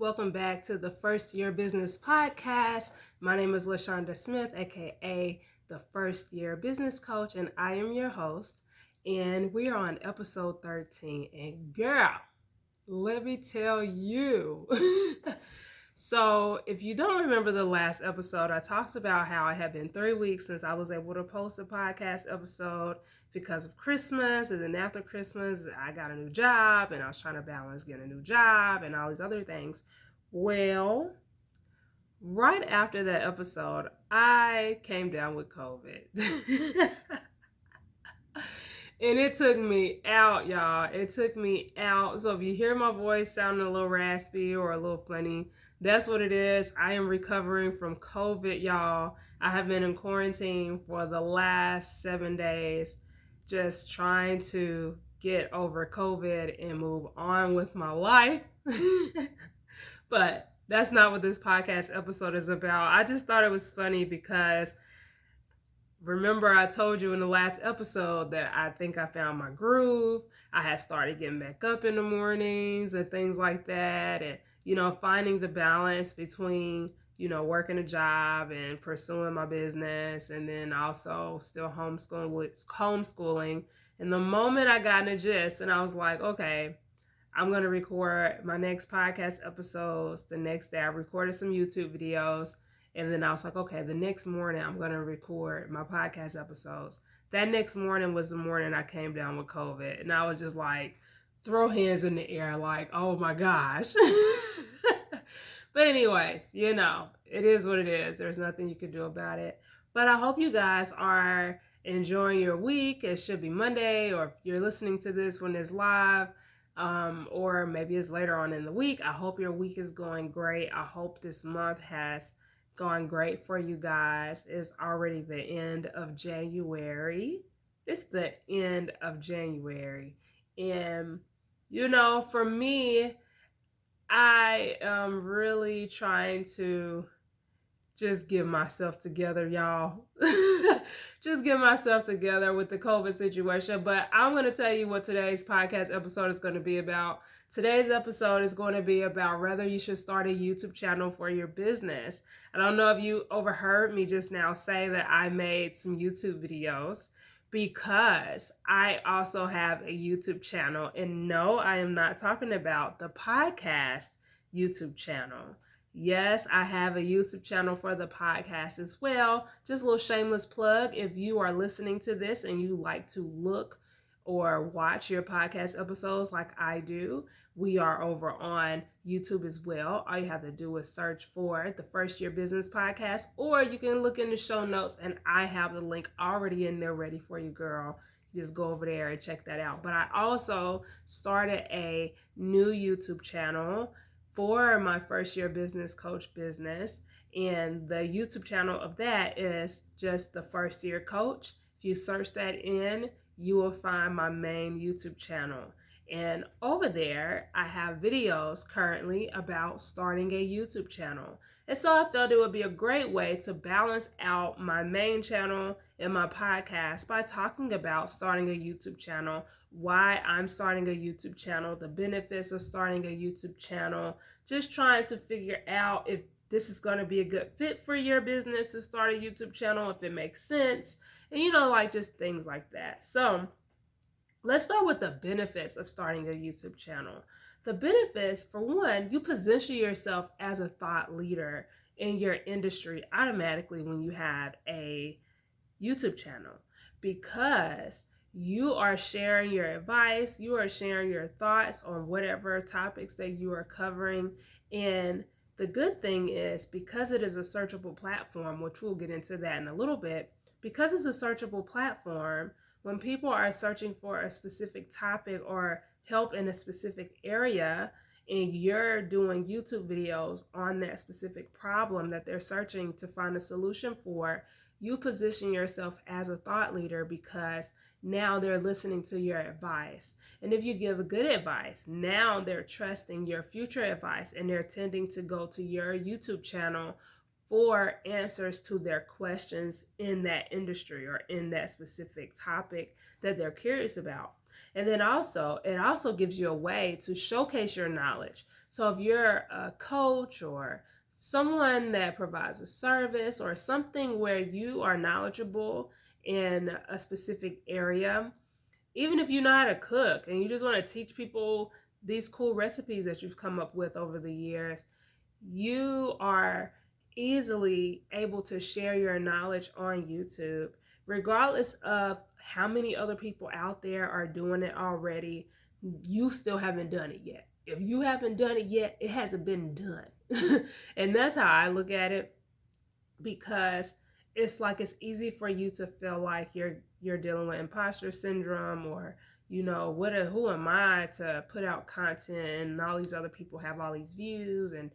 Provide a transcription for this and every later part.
Welcome back to the First Year Business Podcast. My name is Lashawnda Smith, aka the First Year Business Coach, and I am your host. And we are on episode 13. And girl, let me tell you. So, if you don't remember the last episode, I talked about how it had been 3 weeks since I was able to post a podcast episode because of Christmas. And then after Christmas, I got a new job and I was trying to balance getting a new job and all these other things. Well, right after that episode, I came down with COVID. And it took me out, y'all. It took me out. So if you hear my voice sounding a little raspy or a little funny, that's what it is. I am recovering from COVID, y'all. I have been in quarantine for the last 7 days, just trying to get over COVID and move on with my life. But that's not what this podcast episode is about. I just thought it was funny because remember, I told you in the last episode that I think I found my groove. I had started getting back up in the mornings and things like that. And, finding the balance between, working a job and pursuing my business and then also still homeschooling. And the moment I got in the gist and I was like, okay, I'm going to record my next podcast episodes. The next day I recorded some YouTube videos. And then I was like, okay, the next morning I'm going to record my podcast episodes. That next morning was the morning I came down with COVID. And I was just like, throw hands in the air like, oh my gosh. But anyways, it is what it is. There's nothing you can do about it. But I hope you guys are enjoying your week. It should be Monday, or if you're listening to this when it's live, or maybe it's later on in the week. I hope your week is going great. I hope this month has gone great for you guys. It's already the end of January. It's the end of January. And, for me, I am really trying to just get myself together, y'all. Just get myself together with the COVID situation. But I'm going to tell you what today's podcast episode is going to be about. Today's episode is going to be about whether you should start a YouTube channel for your business. I don't know if you overheard me just now say that I made some YouTube videos, because I also have a YouTube channel. And no, I am not talking about the podcast YouTube channel. Yes, I have a YouTube channel for the podcast as well. Just a little shameless plug. If you are listening to this and you like to look or watch your podcast episodes like I do, we are over on YouTube as well. All you have to do is search for the First Year Business Podcast, or you can look in the show notes and I have the link already in there ready for you, girl. Just go over there and check that out. But I also started a new YouTube channel for my First Year Business Coach business. And the YouTube channel of that is just the First Year Coach. If you search that in, you will find my main YouTube channel. And over there, I have videos currently about starting a YouTube channel. And so I felt it would be a great way to balance out my main channel and my podcast by talking about starting a YouTube channel, why I'm starting a YouTube channel, the benefits of starting a YouTube channel, just trying to figure out if this is going to be a good fit for your business to start a YouTube channel, if it makes sense, and just things like that. So let's start with the benefits of starting a YouTube channel. The benefits, for one, you position yourself as a thought leader in your industry automatically when you have a YouTube channel, because you are sharing your advice, you are sharing your thoughts on whatever topics that you are covering. And the good thing is, because it is a searchable platform, which we'll get into that in a little bit, because it's a searchable platform, when people are searching for a specific topic or help in a specific area, and you're doing YouTube videos on that specific problem that they're searching to find a solution for, you position yourself as a thought leader, because now they're listening to your advice. And if you give good advice, now they're trusting your future advice and they're tending to go to your YouTube channel for answers to their questions in that industry or in that specific topic that they're curious about. And then also, it also gives you a way to showcase your knowledge. So if you're a coach or someone that provides a service or something where you are knowledgeable in a specific area, even if you're not a cook and you just want to teach people these cool recipes that you've come up with over the years, you are easily able to share your knowledge on YouTube, regardless of how many other people out there are doing it already. You still haven't done it yet. If you haven't done it yet, it hasn't been done. And that's how I look at it, because it's like it's easy for you to feel like you're dealing with imposter syndrome, or who am I to put out content and all these other people have all these views and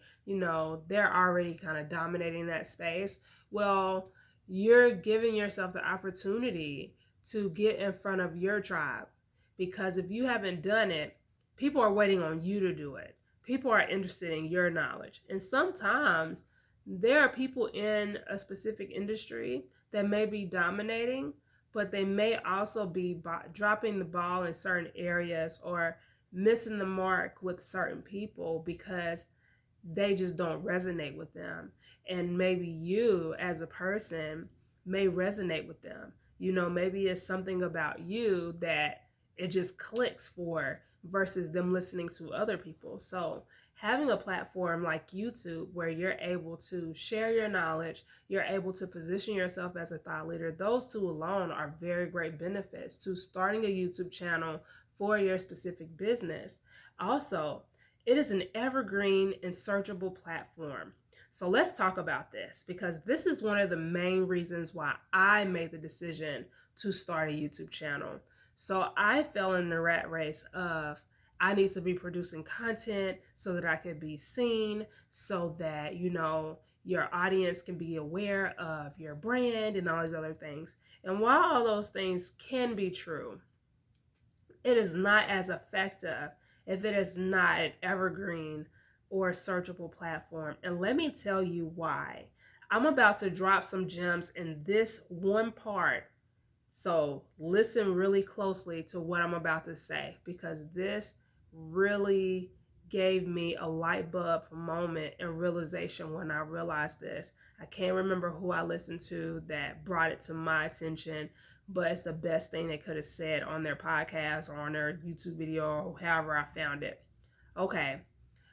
they're already kind of dominating that space. Well, you're giving yourself the opportunity to get in front of your tribe, because if you haven't done it, people are waiting on you to do it. People are interested in your knowledge, and sometimes there are people in a specific industry that may be dominating, but they may also be dropping the ball in certain areas or missing the mark with certain people because they just don't resonate with them. And maybe you as a person may resonate with them. Maybe it's something about you that it just clicks for, versus them listening to other people. So having a platform like YouTube where you're able to share your knowledge, you're able to position yourself as a thought leader, those two alone are very great benefits to starting a YouTube channel for your specific business. Also, it is an evergreen and searchable platform. So let's talk about this, because this is one of the main reasons why I made the decision to start a YouTube channel. So I fell in the rat race of, I need to be producing content so that I can be seen, so that, your audience can be aware of your brand and all these other things. And while all those things can be true, it is not as effective if it is not an evergreen or searchable platform. And let me tell you why. I'm about to drop some gems in this one part. So listen really closely to what I'm about to say, because this really gave me a light bulb moment and realization when I realized this. I can't remember who I listened to that brought it to my attention, but it's the best thing they could have said on their podcast or on their YouTube video or however I found it. Okay,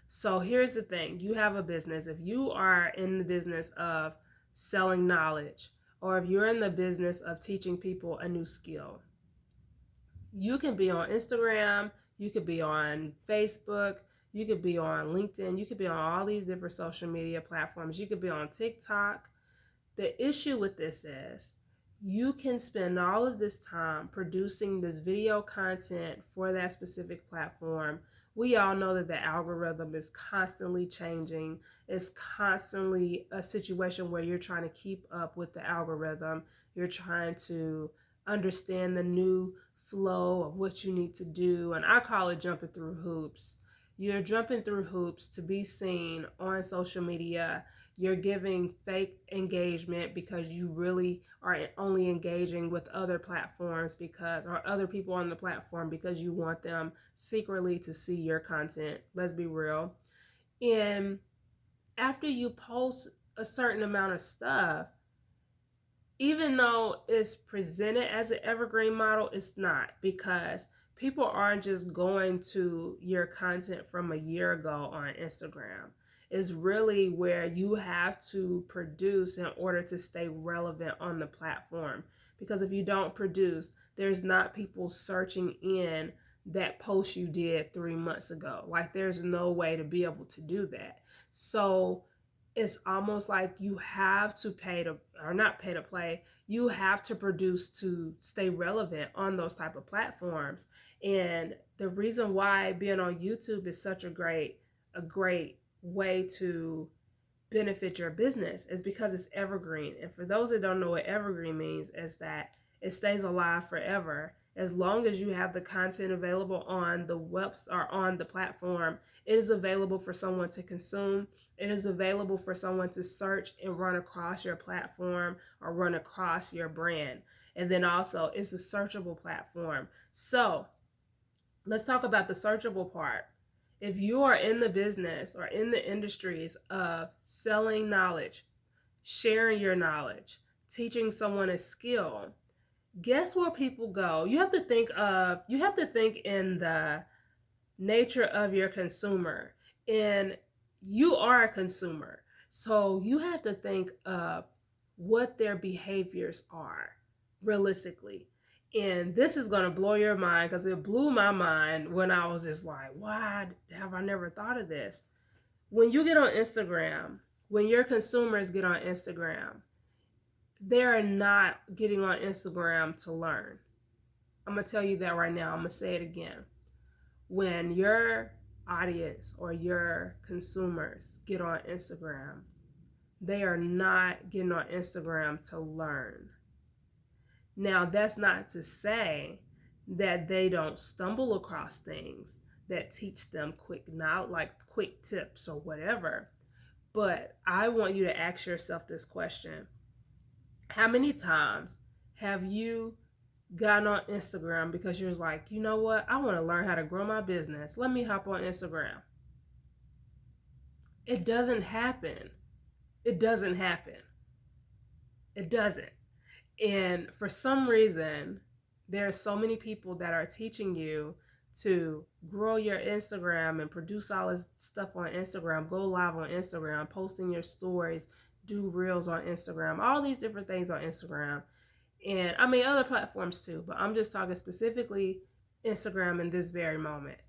so here's the thing. You have a business. If you are in the business of selling knowledge, or if you're in the business of teaching people a new skill, you can be on Instagram, you could be on Facebook, you could be on LinkedIn, you could be on all these different social media platforms, you could be on TikTok. The issue with this is you can spend all of this time producing this video content for that specific platform. We all know that the algorithm is constantly changing. It's constantly a situation where you're trying to keep up with the algorithm. You're trying to understand the new flow of what you need to do. And I call it jumping through hoops. You're jumping through hoops to be seen on social media. You're giving fake engagement because you really are only engaging with other platforms or other people on the platform because you want them secretly to see your content. Let's be real. And after you post a certain amount of stuff, even though it's presented as an evergreen model, it's not, because people aren't just going to your content from a year ago on Instagram. Is really where you have to produce in order to stay relevant on the platform. Because if you don't produce, there's not people searching in that post you did 3 months ago. Like, there's no way to be able to do that. So it's almost like you have to not pay to play, you have to produce to stay relevant on those type of platforms. And the reason why being on YouTube is such a great way to benefit your business is because it's evergreen. And for those that don't know what evergreen means, is that it stays alive forever. As long as you have the content available on the webs or on the platform, it is available for someone to consume. It is available for someone to search and run across your platform or run across your brand. And then also, it's a searchable platform. So Let's talk about the searchable part. If you are in the business or in the industries of selling knowledge, sharing your knowledge, teaching someone a skill, guess where people go? You have to think in the nature of your consumer. And you are a consumer. So you have to think of what their behaviors are realistically. And this is going to blow your mind, because it blew my mind when I was just like, why have I never thought of this? When you get on Instagram, when your consumers get on Instagram, they are not getting on Instagram to learn. I'm going to tell you that right now. I'm going to say it again. When your audience or your consumers get on Instagram, they are not getting on Instagram to learn. Now, that's not to say that they don't stumble across things that teach them quick tips or whatever. But I want you to ask yourself this question. How many times have you gotten on Instagram because you're like, you know what? I want to learn how to grow my business. Let me hop on Instagram. It doesn't happen. It doesn't happen. It doesn't. And for some reason, there are so many people that are teaching you to grow your Instagram and produce all this stuff on Instagram, go live on Instagram, posting your stories, do reels on Instagram, all these different things on Instagram. And I mean, other platforms too, but I'm just talking specifically Instagram in this very moment.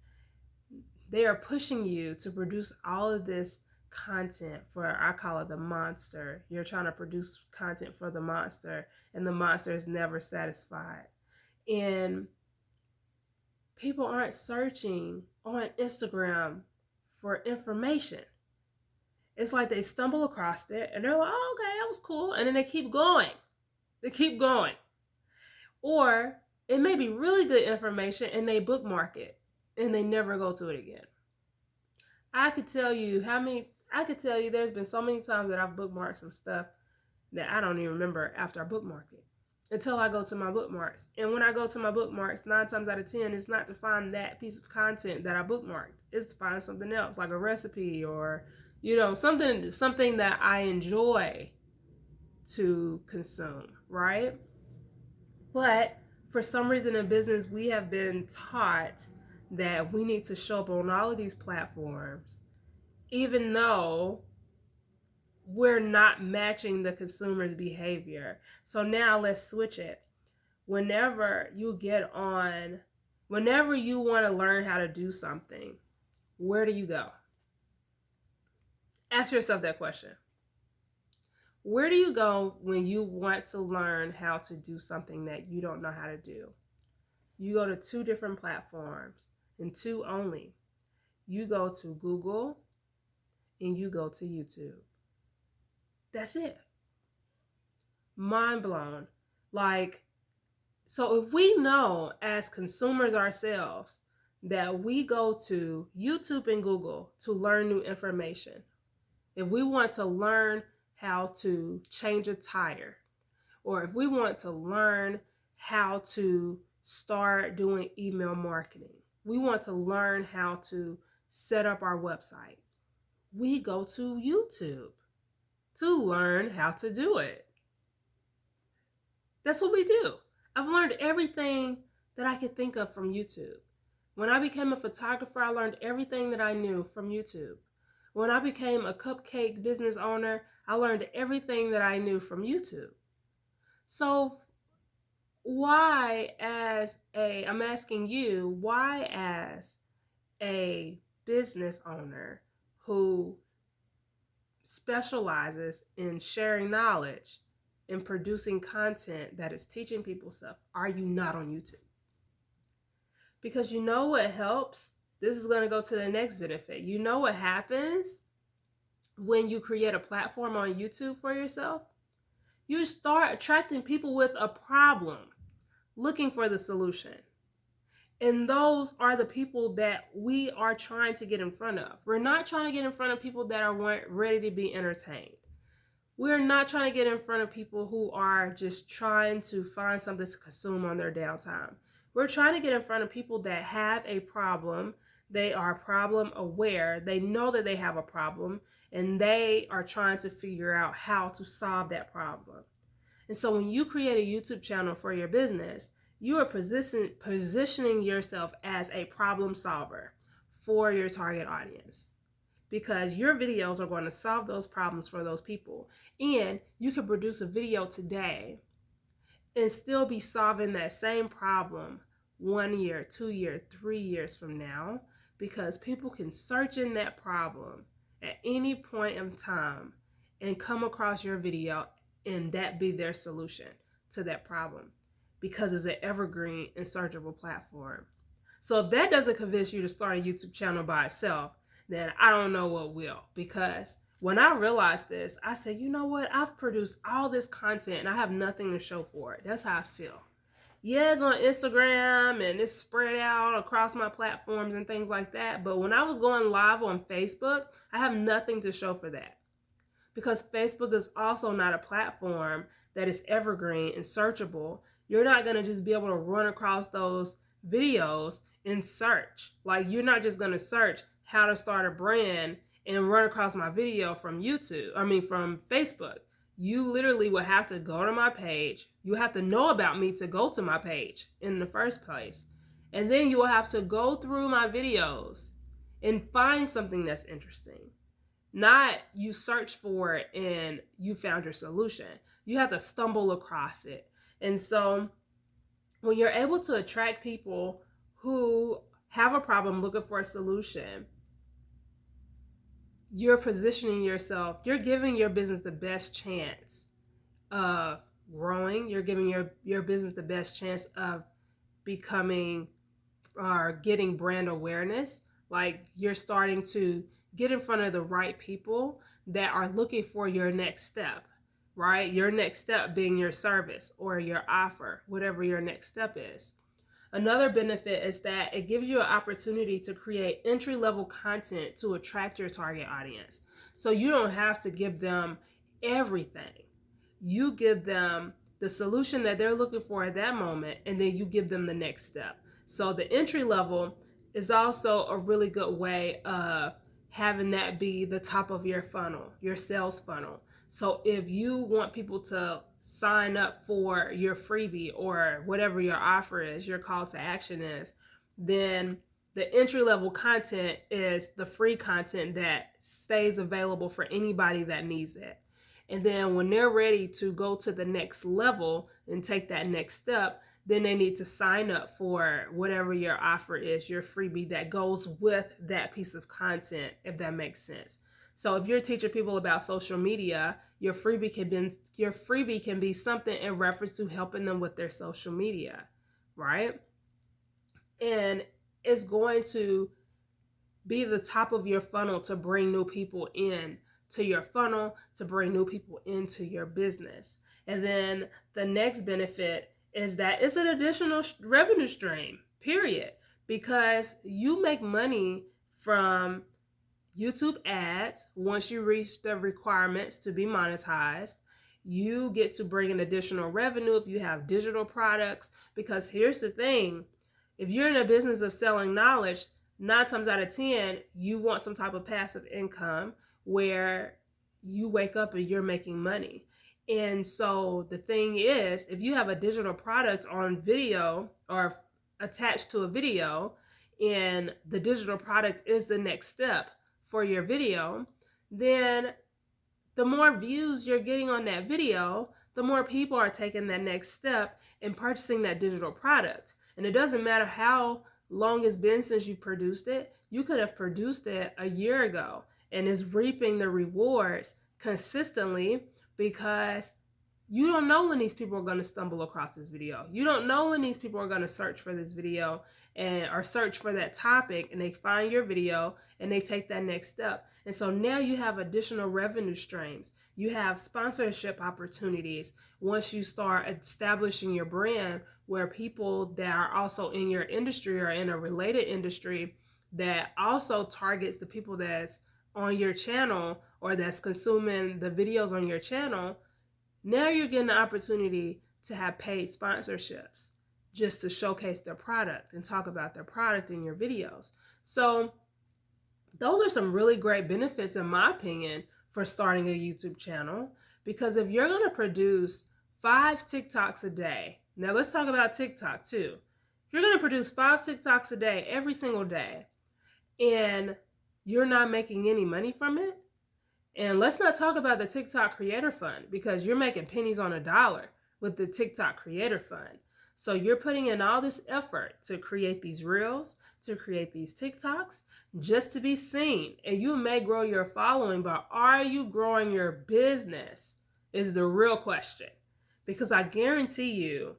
They are pushing you to produce all of this content for, I call it the monster. You're trying to produce content for the monster, and the monster is never satisfied. And people aren't searching on Instagram for information. It's like they stumble across it and they're like, oh, okay, that was cool. And then they keep going. They keep going. Or it may be really good information and they bookmark it and they never go to it again. I could tell you there's been so many times that I've bookmarked some stuff that I don't even remember after I bookmark it until I go to my bookmarks. And when I go to my bookmarks, 9 times out of 10, it's not to find that piece of content that I bookmarked. It's to find something else, like a recipe or, something that I enjoy to consume, right? But for some reason in business, we have been taught that we need to show up on all of these platforms, even though we're not matching the consumer's behavior. So now let's switch it. Whenever you want to learn how to do something, where do you go? Ask yourself that question. Where do you go when you want to learn how to do something that you don't know how to do? You go to 2 different platforms, and 2 only. You go to Google and you go to YouTube. That's it. Mind blown. So if we know as consumers ourselves that we go to YouTube and Google to learn new information, if we want to learn how to change a tire, or if we want to learn how to start doing email marketing, we want to learn how to set up our website, we go to YouTube to learn how to do it. That's what we do. I've learned everything that I could think of from YouTube. When I became a photographer, I learned everything that I knew from YouTube. When I became a cupcake business owner, I learned everything that I knew from YouTube. So why as a business owner who specializes in sharing knowledge and producing content that is teaching people stuff, are you not on YouTube? Because you know what helps? This is going to go to the next benefit. You know what happens when you create a platform on YouTube for yourself? You start attracting people with a problem, looking for the solution. And those are the people that we are trying to get in front of. We're not trying to get in front of people that are ready to be entertained. We're not trying to get in front of people who are just trying to find something to consume on their downtime. We're trying to get in front of people that have a problem. They are problem aware. They know that they have a problem, and they are trying to figure out how to solve that problem. And so when you create a YouTube channel for your business, you are positioning yourself as a problem solver for your target audience, because your videos are going to solve those problems for those people. And you can produce a video today and still be solving that same problem 1 year, 2 years, 3 years from now, because people can search in that problem at any point in time and come across your video, and that be their solution to that problem, because it's an evergreen and searchable platform. So if that doesn't convince you to start a YouTube channel by itself, then I don't know what will. Because when I realized this, I said, you know what? I've produced all this content and I have nothing to show for it. That's how I feel. Yeah, it's on Instagram and it's spread out across my platforms and things like that. But when I was going live on Facebook, I have nothing to show for that. Because Facebook is also not a platform that is evergreen and searchable. You're not going to just be able to run across those videos and search. Like, you're not just going to search how to start a brand and run across my video from from Facebook. You literally will have to go to my page. You have to know about me to go to my page in the first place. And then you will have to go through my videos and find something that's interesting. Not you search for it and you found your solution. You have to stumble across it. And so when you're able to attract people who have a problem looking for a solution, you're positioning yourself, you're giving your business the best chance of growing. You're giving your business the best chance of becoming or getting brand awareness. Like, you're starting to get in front of the right people that are looking for your next step, right? Your next step being your service or your offer, whatever your next step is. Another benefit is that it gives you an opportunity to create entry-level content to attract your target audience. So you don't have to give them everything. You give them the solution that they're looking for at that moment, and then you give them the next step. So the entry level is also a really good way of having that be the top of your funnel, your sales funnel. So if you want people to sign up for your freebie or whatever your offer is, your call to action is, then the entry level content is the free content that stays available for anybody that needs it. And then when they're ready to go to the next level and take that next step, then they need to sign up for whatever your offer is, your freebie that goes with that piece of content, if that makes sense. So if you're teaching people about social media, your freebie can be something in reference to helping them with their social media, right? And it's going to be the top of your funnel to bring new people in to your funnel, to bring new people into your business. And then the next benefit is that it's an additional revenue stream, period, because you make money from YouTube ads. Once you reach the requirements to be monetized, you get to bring in additional revenue if you have digital products. Because here's the thing, if you're in a business of selling knowledge, 9 times out of 10, you want some type of passive income where you wake up and you're making money. And so the thing is, if you have a digital product on video or attached to a video, and the digital product is the next step for your video, then the more views you're getting on that video, the more people are taking that next step and purchasing that digital product. And it doesn't matter how long it's been since you produced it. You could have produced it a year ago and is reaping the rewards consistently, because you don't know when these people are going to stumble across this video. You don't know when these people are going to search for this video or search for that topic, and they find your video and they take that next step. And so now you have additional revenue streams. You have sponsorship opportunities once you start establishing your brand, where people that are also in your industry or in a related industry that also targets the people that's on your channel or that's consuming the videos on your channel. Now you're getting the opportunity to have paid sponsorships. just to showcase their product and talk about their product in your videos. So those are some really great benefits, in my opinion, for starting a YouTube channel. Because if you're going to produce 5 TikToks a day, now let's talk about TikTok too. If you're going to produce 5 TikToks a day, every single day, and you're not making any money from it, and let's not talk about the TikTok Creator Fund, because you're making pennies on a dollar with the TikTok Creator Fund. So you're putting in all this effort to create these reels, to create these TikToks, just to be seen. And you may grow your following, but are you growing your business is the real question. Because I guarantee you,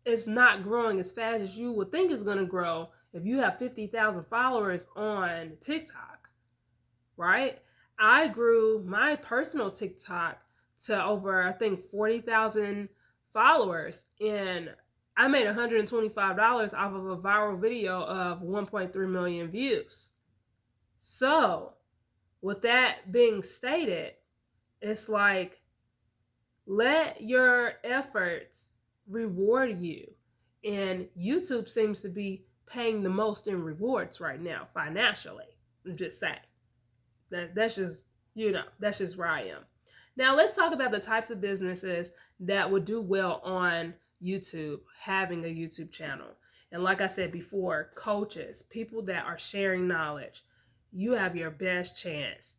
it's not growing as fast as you would think it's going to grow if you have 50,000 followers on TikTok, right? I grew my personal TikTok to over, I think, 40,000 followers, and I made $125 off of a viral video of 1.3 million views. So, with that being stated, it's like, let your efforts reward you. And YouTube seems to be paying the most in rewards right now, financially. I'm just saying. That's just, that's just where I am. Now, let's talk about the types of businesses that would do well on YouTube, having a YouTube channel. And like I said before, coaches, people that are sharing knowledge, you have your best chance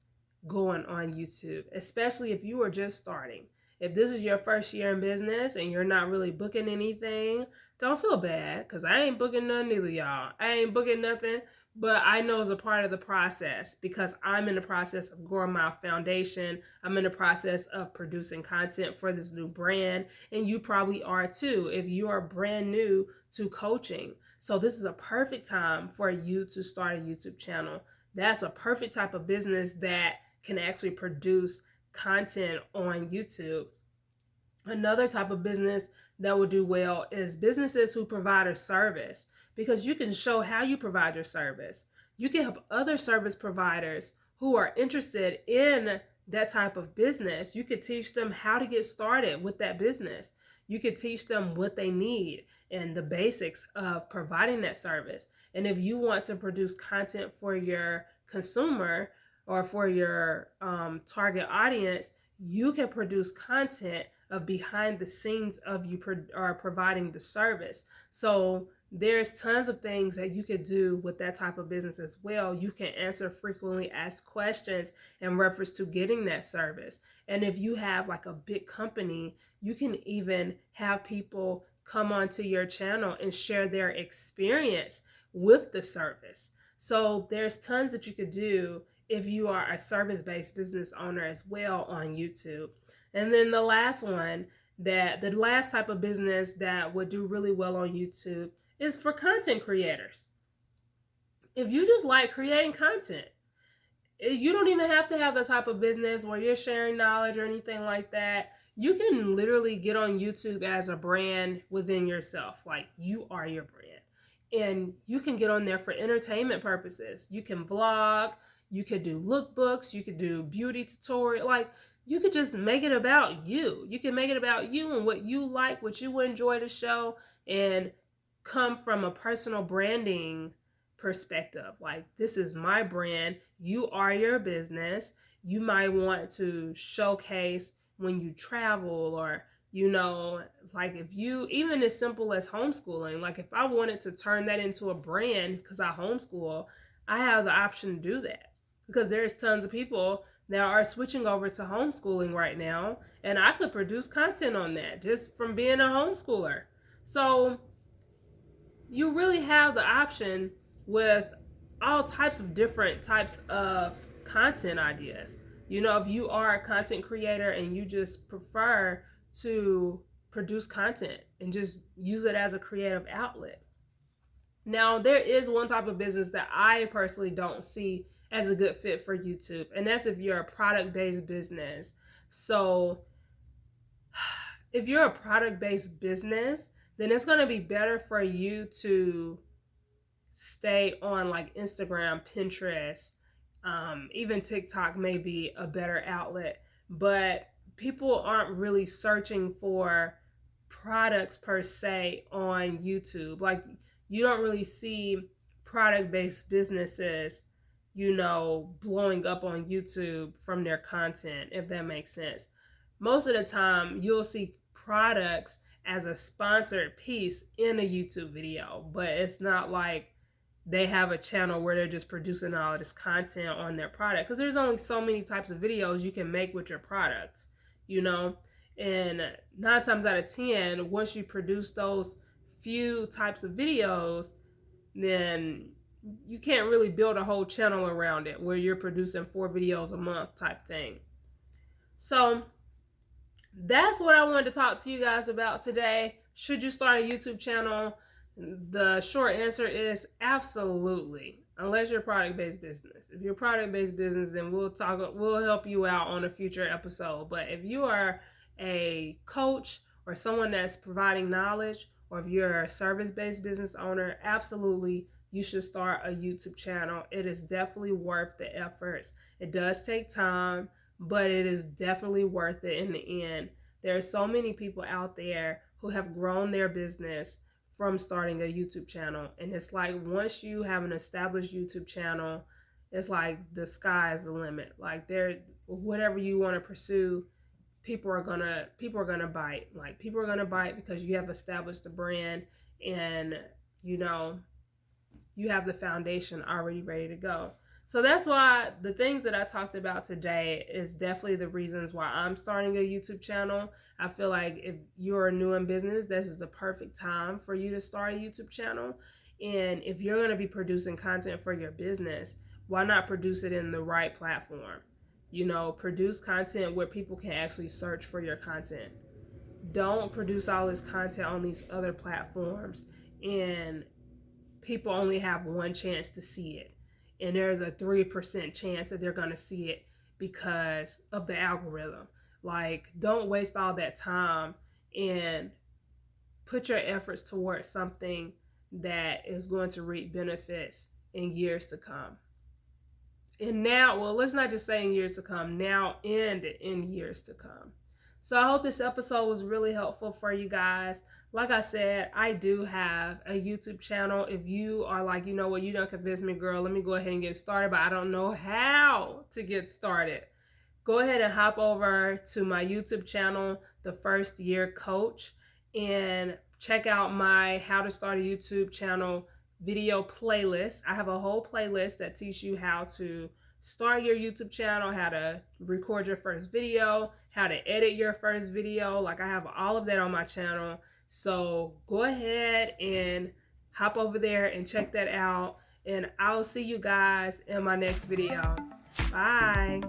going on YouTube, especially if you are just starting. If this is your first year in business and you're not really booking anything, don't feel bad, because I ain't booking none either, y'all. I ain't booking nothing, but I know it's a part of the process, because I'm in the process of growing my foundation. I'm in the process of producing content for this new brand, and you probably are too if you are brand new to coaching. So this is a perfect time for you to start a YouTube channel. That's a perfect type of business that can actually produce content on YouTube. Another type of business that will do well is businesses who provide a service, because you can show how you provide your service. You can help other service providers who are interested in that type of business. You could teach them how to get started with that business. You could teach them what they need and the basics of providing that service. And if you want to produce content for your consumer or for your target audience, you can produce content of behind the scenes of you providing the service. So there's tons of things that you could do with that type of business as well. You can answer frequently asked questions in reference to getting that service. And if you have like a big company, you can even have people come onto your channel and share their experience with the service. So there's tons that you could do if you are a service-based business owner as well on YouTube. And then the last type of business that would do really well on YouTube is for content creators. If you just like creating content, you don't even have to have the type of business where you're sharing knowledge or anything like that. You can literally get on YouTube as a brand within yourself. Like, you are your brand. And you can get on there for entertainment purposes. You can vlog, you could do lookbooks, you could do beauty tutorial. Like, you could just make it about you. You can make it about you and what you like, what you enjoy to show, and come from a personal branding perspective. Like, this is my brand. You are your business. You might want to showcase when you travel, or, like if you, even as simple as homeschooling, like if I wanted to turn that into a brand because I homeschool, I have the option to do that, because there's tons of people that are switching over to homeschooling right now, and I could produce content on that just from being a homeschooler. So you really have the option with all types of different types of content ideas. If you are a content creator and you just prefer to produce content and just use it as a creative outlet. Now, there is one type of business that I personally don't see as a good fit for YouTube, and that's if you're a product-based business. So if you're a product-based business, then it's going to be better for you to stay on like Instagram, Pinterest, even TikTok may be a better outlet, but people aren't really searching for products per se on YouTube. Like, you don't really see product-based businesses, blowing up on YouTube from their content, if that makes sense. Most of the time, you'll see products as a sponsored piece in a YouTube video, but it's not like they have a channel where they're just producing all of this content on their product, because there's only so many types of videos you can make with your products, and 9 times out of 10, once you produce those few types of videos, then you can't really build a whole channel around it where you're producing 4 videos a month type thing. So that's what I wanted to talk to you guys about today. Should you start a YouTube channel? The short answer is absolutely, unless you're a product-based business. If you're a product-based business, then we'll help you out on a future episode. But if you are a coach or someone that's providing knowledge, or if you're a service-based business owner, absolutely, you should start a YouTube channel. It is definitely worth the efforts. It does take time, but it is definitely worth it in the end. There are so many people out there who have grown their business from starting a YouTube channel. And it's like, once you have an established YouTube channel, it's like the sky is the limit. Like, whatever you want to pursue, people are gonna bite. Like, people are gonna bite because you have established a brand, and you have the foundation already ready to go. So that's why the things that I talked about today is definitely the reasons why I'm starting a YouTube channel. I feel like if you're new in business, this is the perfect time for you to start a YouTube channel. And if you're going to be producing content for your business, why not produce it in the right platform? Produce content where people can actually search for your content. Don't produce all this content on these other platforms and people only have one chance to see it. And there's a 3% chance that they're going to see it because of the algorithm. Like, don't waste all that time and put your efforts towards something that is going to reap benefits in years to come. And now, well, let's not just say in years to come, now and in years to come. So I hope this episode was really helpful for you guys. Like I said, I do have a YouTube channel. If you are like, you know what, you done convinced me, girl, let me go ahead and get started, but I don't know how to get started. Go ahead and hop over to my YouTube channel, The First Year Coach, and check out my How to Start a YouTube Channel video playlist. I have a whole playlist that teaches you how to start your YouTube channel, how to record your first video, how to edit your first video. Like, I have all of that on my channel. So go ahead and hop over there and check that out. And I'll see you guys in my next video. Bye.